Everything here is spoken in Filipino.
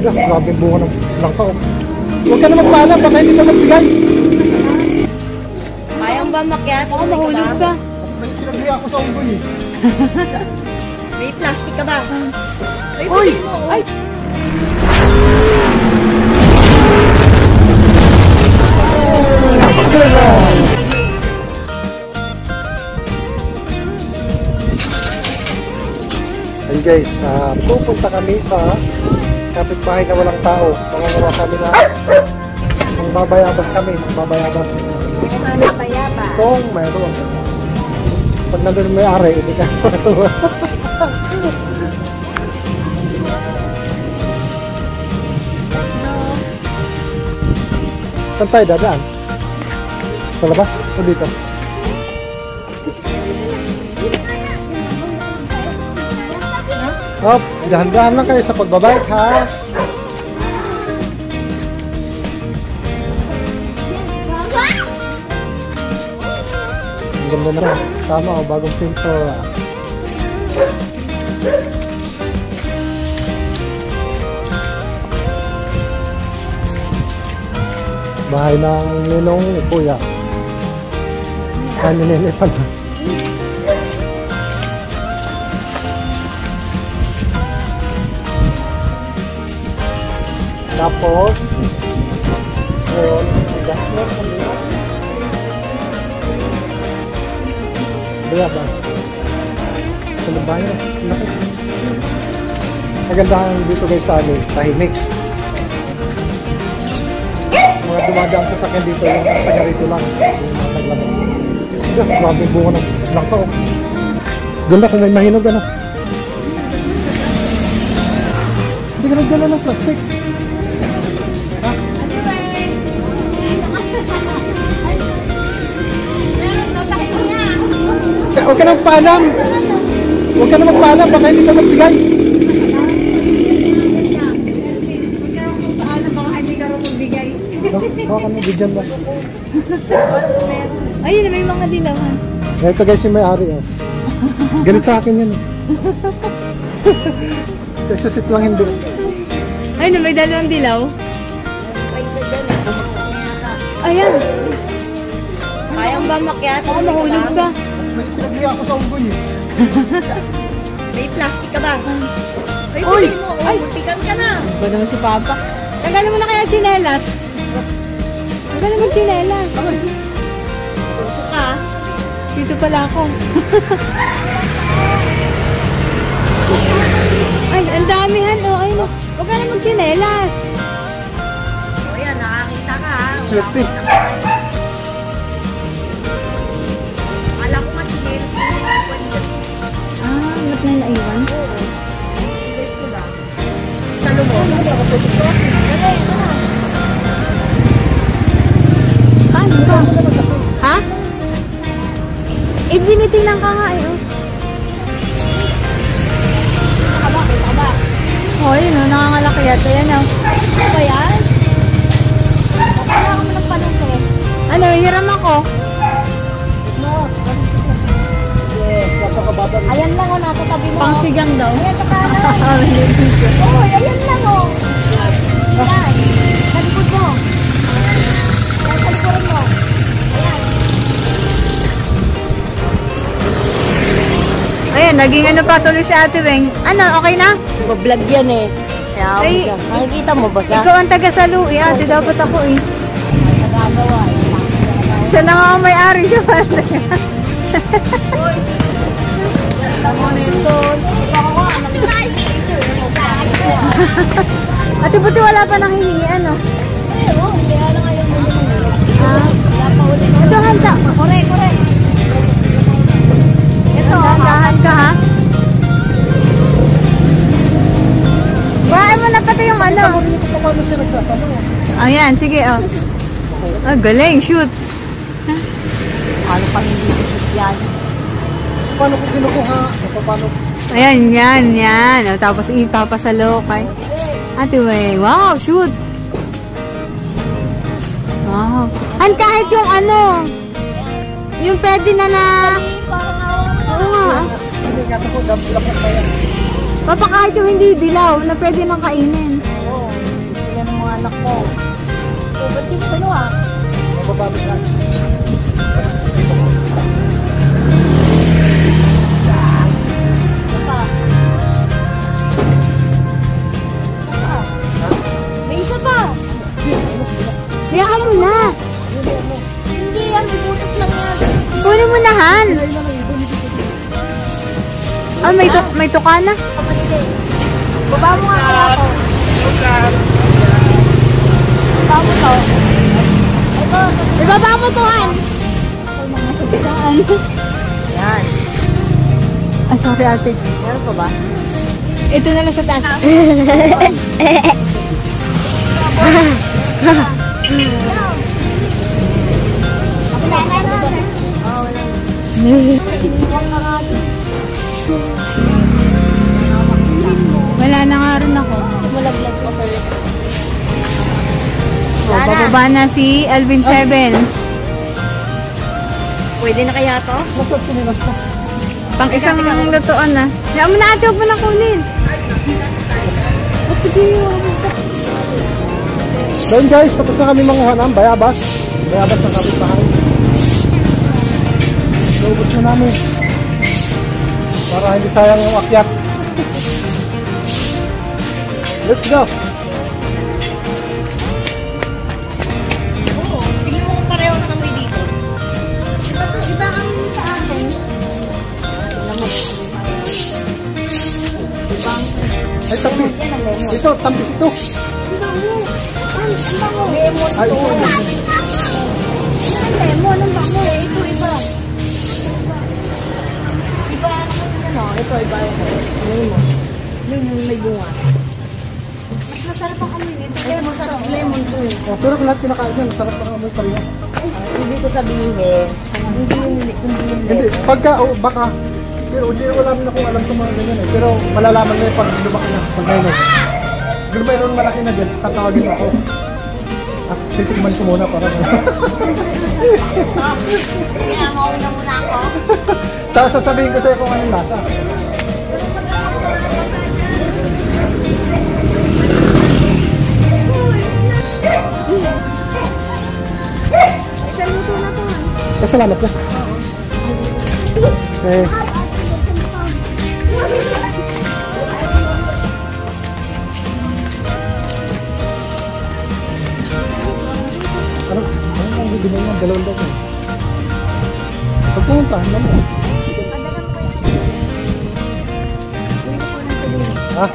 Grabe yung bunga ng langka oh. Huwag ka na magpaalam, baka hindi ka magbigay. Kayang ba makyat? Baka mahulog ka. May pinaghiya ako sa unggoy eh. May plastic ka ba? Ay, uy! Ay! Hey guys, pupunta kami sa kapitbahay na walang tao. Mangunguha kami na magbabayabas kami, magbabayabas. Ano bayabas? Kung mayroon. Pag nandun may ari, hindi ka matuwa. Saan tayo dadaan? Sa labas o dito? Hop, dahan-dahan lang kayo sa pagbabike ha. Ang ganda na. Tama o, bagong pintura. Bahay ng ninong kuya. Ay, ninene pala. Tapos, ngayon, mag-gasmer kami. Bayabas. Sa labayan, laki. Magandahan dito guys sa amin, tahimik. Mga dumadaan sa sakyan dito, yung taga rito lang. Yung mga taglabas. Yes, grabe yung bunga ng langka oh. Ganda kung may mahinog ano. Hindi ka nagdala ng plastic. Huwag ka na magpaalam. Huwag ka na magpaalam, baka hindi ka magbigay. Baka na, bigyan ba? Ayun, may mga dilaw. Ito guys yung may-ari oh. Galit sa akin yun. Kasi sit lang hindi. Ayun, may dalawang dilaw. Ayan. Kayang ba makyat? Baka mahulog ka. May pinaghiya ako sa unggoy eh. May plastic ka ba? Ay, uy! Ay, muntikan ka na. Ba naman si Papa? Tanggalin mo na kaya chinelas. Tanggalin mo chinelas. Puso ka. Dito pala ako. Ay, ang damihan. Oh, ayun. Huwag ka na mag-chinelas. O yan, nakakita ka ha. Swerte. Alam ko nga chinelas. Ah, ba't na naiwan? Oo. Talo mo. Paano ba? Ha? Tinitingnan ka nga eh. Kaba. Oh, yun oh, nangangalaki yata yan oh. Ano ba yan? Kaya ka mo nagpalungko. Ano, hiram ako. Ayan lang o, nasa tabi mo. Pangsigang daw. Ayan sa kanan. Oo, ayan lang o. Ayan. Sa likod mo. Ayan, sa likuran mo. Ayan. Ayan, naging ano pa tuloy si Ate Weng. Ano, okay na? Mag-vlog yan eh. Ay, Nakikita mo ba siya? ikaw ang taga-salu eh. Ate, dapat ako eh. Nagagawa eh. Siya na nga ang may-ari siya. Tama na yun, son. Ate, buti wala pa nang hihingi, ano? Oo, kaya lang ayaw mo yun. Wala pa ulit. Ito, handa. Correct. Ito, Dahan ka, ha? Bahay mo na pati yung ano. Paano siya nagsasama? Ayan, sige, oh. Ah, galing, shoot. ano pa hindi shoot yan? Paano ko kinukuha? Paano? Ayan, yan. O, tapos ipapasalo kay Ate Weng. Wow, shoot. Wow. And kahit yung ano, yung pwede na Parang awa mo. oo nga. Hindi nga ito po, dapat pa yan. Papa, kahit yung hindi dilaw, na pwede nang kainin. Oo. yan ang mga anak ko. So, ba't di mo kinuha? Mabababit na. Isa pa. May isa pa. Hayaan mo na. Hindi yan, may butas lang yan. Kunin mo na, Han. Ah, may tuka na. Baba mo nga kaya ako. Baba mo to. Ito. Ibaba mo to, Han. Ay, mga sabitaan. Yan. Ah, sorry, ate. Meron pa ba? Ito na lang sa taas. Wala na. Oo, wala na. Iniwang na nga yun. Wala na nga rin ako. Malaglag ko pa rin. Oh, bababa na si Alvin 7. Pwede na kaya to? Nasa sinilas na. Pang isang lutuan na. Hayaan mo na, ate. Huwag mo na kunin. Doon guys, tapos na kami manguha ng bayabas. Bayabas na kapitbahay. Naubos na namin. Para hindi sayang yung akyat. Let's go! Oo. Tingnan mo kung pareho na kami dito. Iba kami sa akin. Tingnan mo. Ay, tampis. Ito, tampis ito. Ang bango. Lemon Ay, to. ito. Ang lemon, ang bango. Ito iba. Iba ano? Ito iba. Lemon. Yun yung may bunga. Mas masarap ang amoy nito. Ito masarap. Lemon to. Oh, pero kung lahat kinakain yan, masarap pa amoy pa rin. Ibig ko sabihin, hindi yun Hindi, pagka, baka, pero hindi wala rin akong alam sa mga ganyan eh. Pero malalaman mo yung pag lumaki na, pag mayroon. Pero mayroon malaki na din, tatawagin ako. At titigman ko muna para Kaya mauna muna ako. tapos sasabihin ko sa'yo kung anong lasa. Isang luto na to. Salamat ka. Eh, ano ang bibigyan ng dalawang doon? Pagpuntahan mo. Ha?